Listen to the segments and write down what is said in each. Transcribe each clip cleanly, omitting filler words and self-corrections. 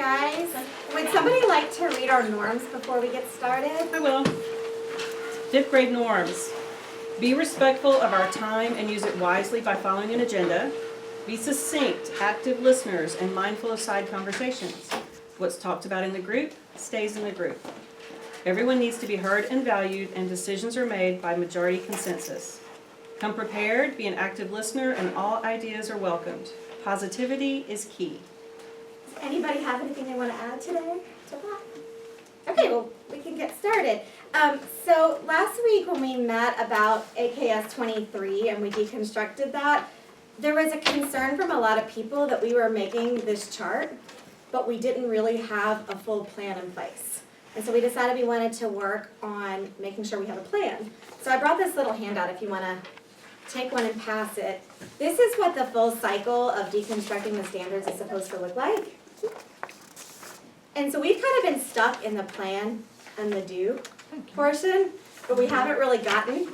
guys. Would somebody like to read our norms before we get started? I will. 5th grade norms. Be respectful of our time and use it wisely by following an agenda. Be succinct, active listeners, and mindful of side conversations. What's talked about in the group stays in the group. Everyone needs to be heard and valued, and decisions are made by majority consensus. Come prepared, be an active listener, and all ideas are welcomed. Positivity is key. Does anybody have anything they want to add today to that? Okay, well, we can get started. So last week when we met about AKS 23 and we deconstructed that, there was a concern from a lot of people that we were making this chart, but we didn't really have a full plan in place. And so we decided we wanted to work on making sure we have a plan. So I brought this little handout if you want to take one and pass it. This is what the full cycle of deconstructing the standards is supposed to look like. And so we've kind of been stuck in the plan and the do portion, but we haven't really gotten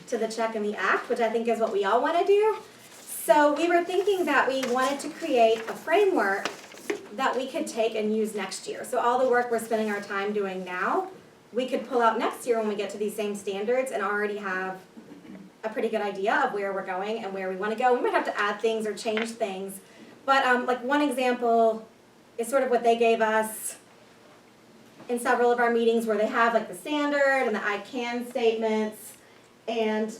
to the check and the act, which I think is what we all want to do. So we were thinking that we wanted to create a framework that we could take and use next year. So all the work we're spending our time doing now, we could pull out next year when we get to these same standards and already have a pretty good idea of where we're going and where we want to go. We might have to add things or change things. But like one example is sort of what they gave us in several of our meetings where they have like the standard and the I can statements and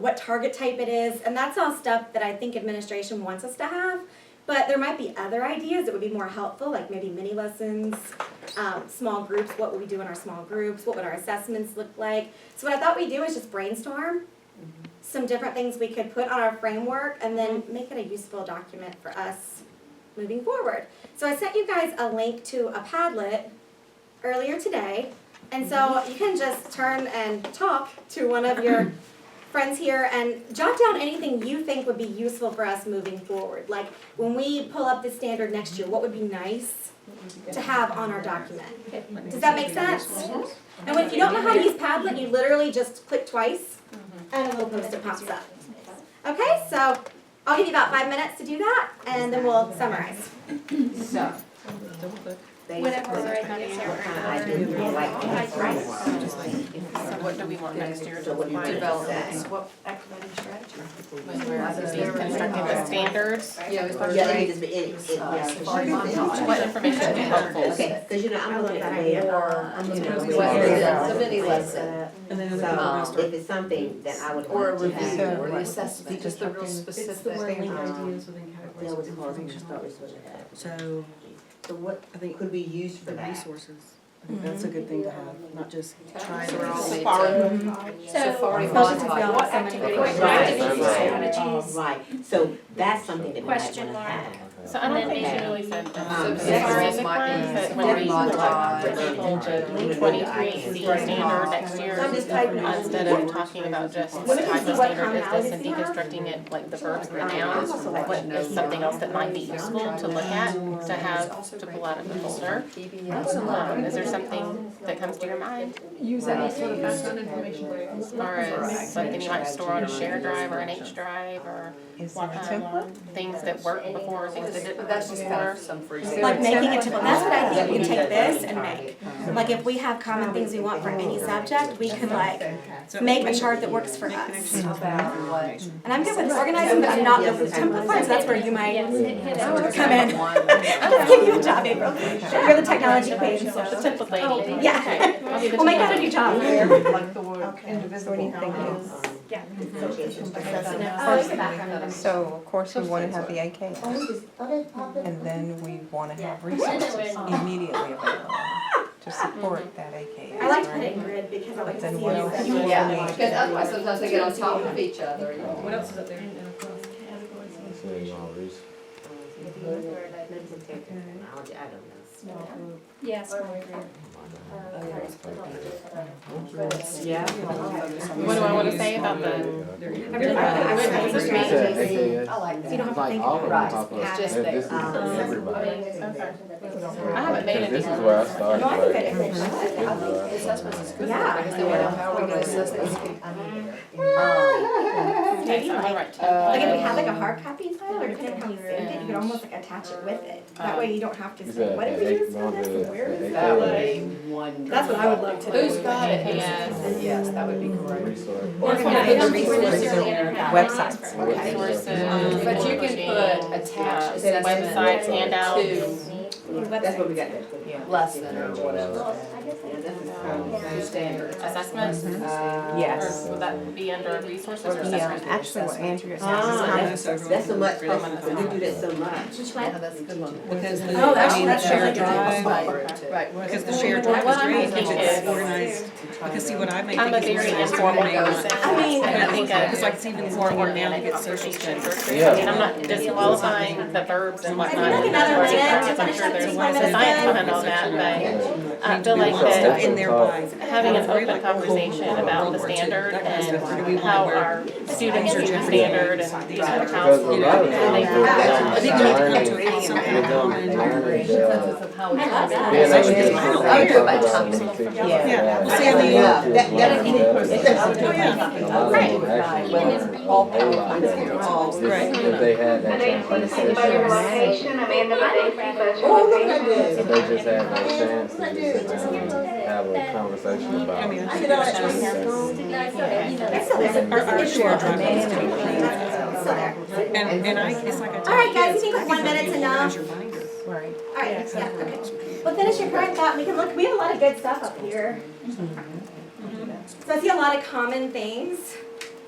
what target type it is. And that's all stuff that I think administration wants us to have. But there might be other ideas that would be more helpful, like maybe mini lessons, small groups. What would we do in our small groups? What would our assessments look like? So what I thought we'd do is just brainstorm some different things we could put on our framework and then make it a useful document for us moving forward. So I sent you guys a link to a Padlet earlier today. And so you can just turn and talk to one of your friends here and jot down anything you think would be useful for us moving forward. Like when we pull up the standard next year, what would be nice to have on our document? Does that make sense? And if you don't know how to use Padlet, you literally just click twice and a little post-it pops up. Okay, so I'll give you about 5 minutes to do that and then we'll summarize. So, Whenever we're ready, so what do we want next year to develop? what activating strategy? When we're constructing the standards? What information would be helpful? Okay, because I'm looking at it The mini lesson. so if it's something that I would Or a want to review, have. or the assessment, just the real specific. ideas within That was hard to start with what I had. So So what I think could be used for the that? resources, I think that's a good thing to have, not just trying So we're all to. Safari Especially what activating strategies. Right, so that's something that we might want Question to mark. have. So I don't think she really said So specific might be ones, but when we modified. for example, the 23 standard next year, So I'm just typing it. instead of talking about just What what if we type see of what standard is this and commonalities we have? deconstructing it, like the verbs and the nouns, what is something else that might be useful to look at, to have, to pull out of the folder? Is there something that comes to your mind? Use that as sort of background information. As far as something you might store on a shared drive or an H drive or things that worked before, things that didn't But work that's just kind of before? some free. Like making it, that's what I think we can take this and make. Like if we have common things we want for any subject, we could like make a chart that works for us. And I'm good with organizing, but I'm not good with template forms, that's where you might come in. I'll just give you a job, April. You're the technology queen, The so. template lady. Yeah. Okay, I'll be the We'll make that a template new job. Like the word indivisible. So, of course, we want to have the AK, and then we want to have resources immediately available to support that AK. I like to put it in grid because I like to Then see what it. else do we Yeah, need? because otherwise sometimes they get on top of each other. What else is up there? I don't know. Yes. Yeah. What do I want to say about the? I like So you don't have that. to Like think all of about them it. pop up, It's just and that, this is everybody. I haven't made This any. is where I started, No, I think like, it this is. is where I started. Assessments is good, Yeah. because they want to know how we're gonna assess this. Maybe So I'm like, right. like if we had like a hard copy file, or depending on how you saved it, you could almost like attach it with it. That way you don't have to Is say, that what did we the use for this and where is the it? That would be wonderful. That's what I would love to do. Who's got it? Yes. Yes, that would be great. Resource. Websites. Websites. But you can put attached assessment Websites, handouts. to That's what we got there. Yeah. lesson or whatever. Standard Assessments? Yes. Or would that be under resources or Yeah, assessments? actually what Andrea Ah, said. that's so much, we do that so much. Which Yeah, one? that's a good one. Because the, Oh, I mean, the that's shared really drive, Right. because the shared drive is great, if it's organized. Because see, what I may I'm think a is very organized, informal may not. person. I mean- And I think It's like it's even more more now to organic get social conversations. stuff. Yeah. I mean, I'm not disqualifying the verbs and I whatnot. feel like another Words and minute phrases, to I'm finish sure up there's these the one minutes. science behind all that, but I feel like that In their lives. having an open conversation about the standard and how our students use the standard and these are how, Because a you lot know, of they times feel they're about actually it. learning, learning the, I love that. being able to Yeah. put I would do it by that topic. in the teacher's Yeah. class. Well, see, I mean, Yeah. that- A lot of them actually learn a whole lot more if they had that conversation. Oh, look at this. If they just had that chance to just have a conversation about. I mean, I did all that things It's still there. Our shared drive is great. It's still there. And I, it's like I tell All right, guys, kids, you think I 1 minute's you enough? organize your binder. Right. All right, yeah, okay. Well, finish your current thought, and we can look, we have a lot of good stuff up here. So I see a lot of common things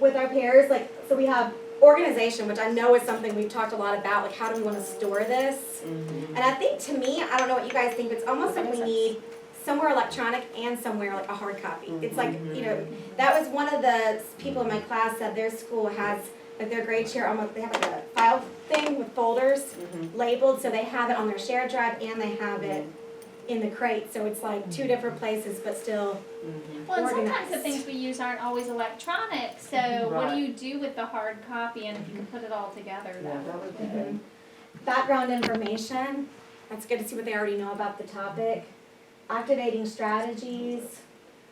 with our pairs, like, so we have organization, which I know is something we've talked a lot about, like how do we want to store this? And I think to me, I don't know what you guys think, but it's almost like we need somewhere electronic and somewhere like a hard copy. It's like, you know, that was one of the people in my class said their school has, like their grade share, almost, they have like a file thing with folders labeled, so they have it on their shared drive and they have it in the crate, so it's like two different places, but still Well, and sometimes organized. the things we use aren't always electronic, so what do you do with the hard copy, and if you can put it all together, that would be good. Background information, that's good to see what they already know about the topic. Activating strategies,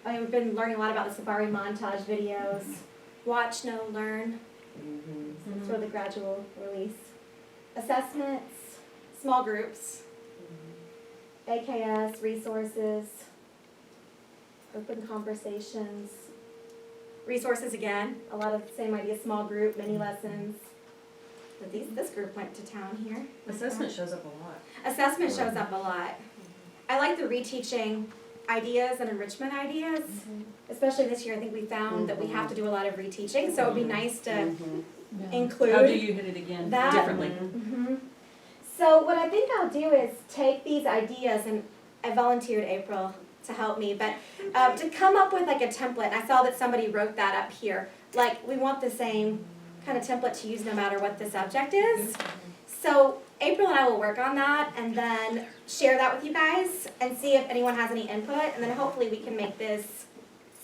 I mean, we've been learning a lot about the Safari montage videos. Watch, know, learn, sort of the gradual release. Assessments, small groups, AKS, resources, open conversations. Resources again, a lot of the same idea, small group, mini lessons. But this group went to town here. Assessment shows up a lot. Assessment shows up a lot. I like the reteaching ideas and enrichment ideas. Especially this year, I think we found that we have to do a lot of reteaching, so it would be nice to include. How do you hit it again That- differently? Mhm. So what I think I'll do is take these ideas, and I volunteered April to help me, but to come up with like a template. I saw that somebody wrote that up here. Like, we want the same kind of template to use no matter what the subject is. So April and I will work on that and then share that with you guys and see if anyone has any input, and then hopefully we can make this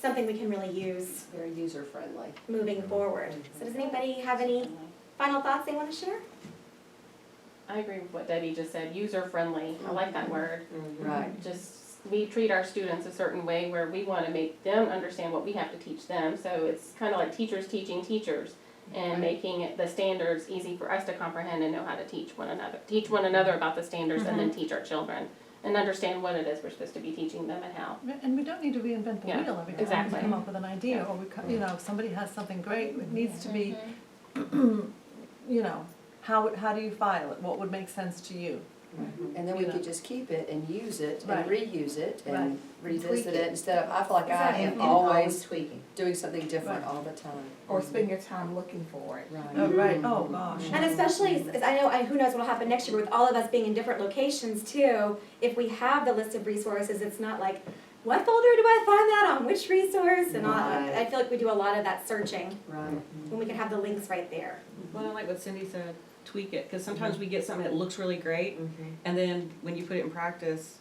something we can really use Very user friendly. moving forward. So does anybody have any final thoughts they want to share? I agree with what Debbie just said, user friendly, I like that word. Right. Just, we treat our students a certain way where we want to make them understand what we have to teach them, so it's kind of like teachers teaching teachers and making it, the standards easy for us to comprehend and know how to teach one another about the standards and then teach our children and understand what it is we're supposed to be teaching them and how. And we don't need to reinvent the Yeah, wheel every time exactly. we come up with an idea, or you know, if somebody has something great, it needs to be, you know, how do you file it, what would make sense to you? And then we could just keep it and use it and Right. reuse it Right. and revisit Tweak it it. instead of, I feel like I Exactly. am And always tweaking. doing something different Right. all the time. Or spend your time looking for it. Right. Oh, right, oh, gosh. And especially, as I know, who knows what'll happen next year, but with all of us being in different locations too, if we have the list of resources, it's not like, what folder do I find that on, which resource, and all, Right. I feel like we do a lot of that searching, Right. when we can have the links right there. Well, I like what Cindy said, tweak it, because sometimes we get something that looks really great, and then when you put it in practice,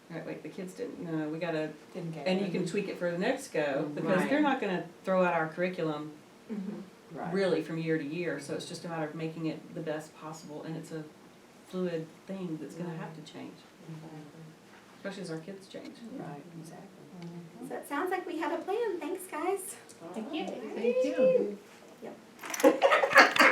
right, like the kids didn't, no, we gotta, Didn't get and you can tweak it for the next go, because Right. they're not gonna throw out our curriculum Right. really from year to year, so it's just a matter of making it the best possible, and it's a fluid thing that's gonna have to change, especially as our kids change. Right, exactly. So it sounds like we have a plan, thanks guys. Thank you. Thank you. Yep.